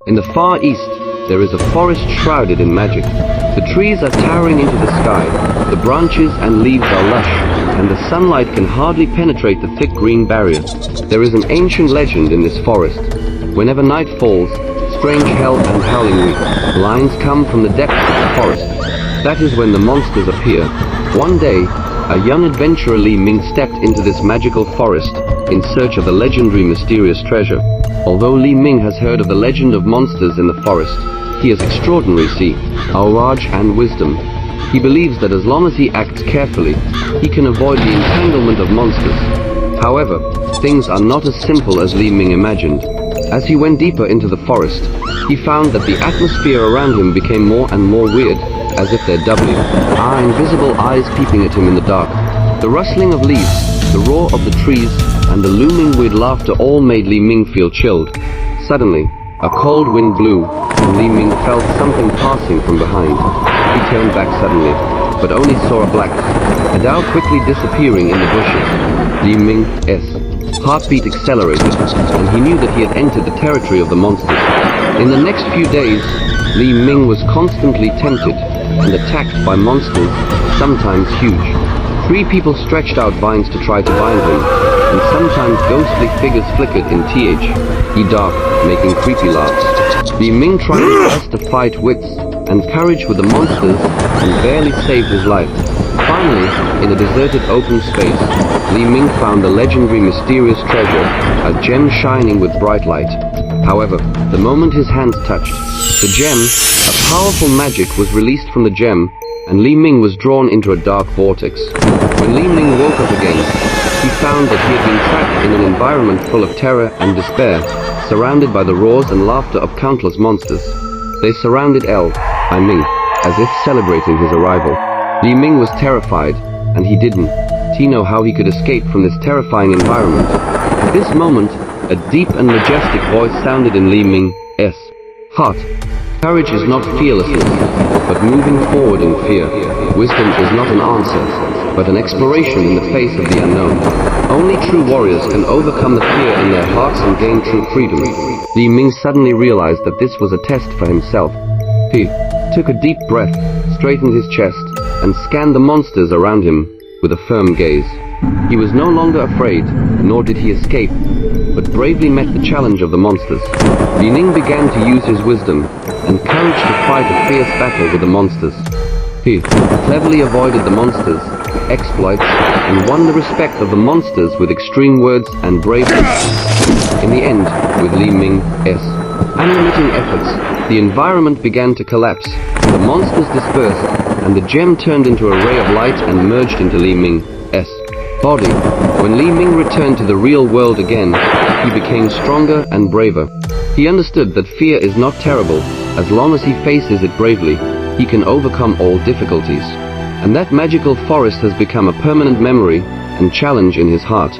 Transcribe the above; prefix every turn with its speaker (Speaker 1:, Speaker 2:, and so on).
Speaker 1: In the far east, there is a forest shrouded in magic. The trees are towering into the sky, the branches and leaves are lush, and the sunlight can hardly penetrate the thick green barrier. There is an ancient legend in this forest. Whenever night falls, strange hell and howling lines come from the depths of the forest. That is when the monsters appear. One day, a young adventurer Li Ming stepped into this magical forest in search of the legendary mysterious treasure. Although Li Ming has heard of the legend of monsters in the forest, he has extraordinary courage and wisdom. He believes that as long as he acts carefully, he can avoid the entanglement of monsters. However, things are not as simple as Li Ming imagined. As he went deeper into the forest, he found that the atmosphere around him became more and more weird, as if there are invisible eyes peeping at him in the dark. The rustling of leaves, the roar of the trees, and the looming weird laughter all made Li Ming feel chilled. Suddenly, a cold wind blew, and Li Ming felt something passing from behind. He turned back suddenly, but only saw a dao quickly disappearing in the bushes. Li Ming's heartbeat accelerated, and he knew that he had entered the territory of the monsters. In the next few days, Li Ming was constantly tempted and attacked by monsters, sometimes huge. 3 people stretched out vines to try to bind him, and sometimes ghostly figures flickered in dark, making creepy laughs. Li Ming tried his best to fight wits and courage with the monsters and barely saved his life. Finally, in a deserted open space, Li Ming found the legendary mysterious treasure, a gem shining with bright light. However, the moment his hands touched the gem, a powerful magic was released from the gem, and Li Ming was drawn into a dark vortex. When Li Ming woke up again, he found that he had been trapped in an environment full of terror and despair, surrounded by the roars and laughter of countless monsters. They surrounded Li Ming, as if celebrating his arrival. Li Ming was terrified, and he didn't know how he could escape from this terrifying environment. At this moment, a deep and majestic voice sounded in Li Ming's heart. Courage is not fearlessness, but moving forward in fear. Wisdom is not an answer, but an exploration in the face of the unknown. Only true warriors can overcome the fear in their hearts and gain true freedom. Li Ming suddenly realized that this was a test for himself. He took a deep breath, straightened his chest, and scanned the monsters around him with a firm gaze. He was no longer afraid, nor did he escape, but bravely met the challenge of the monsters. Li Ming began to use his wisdom and courage to fight a fierce battle with the monsters. He cleverly avoided the monsters' exploits and won the respect of the monsters with extreme words and bravery. In the end, with Li Ming's unremitting efforts, the environment began to collapse. The monsters dispersed, and the gem turned into a ray of light and merged into Li Ming's body. When Li Ming returned to the real world again, he became stronger and braver. He understood that fear is not terrible. As long as he faces it bravely, he can overcome all difficulties. And that magical forest has become a permanent memory and challenge in his heart.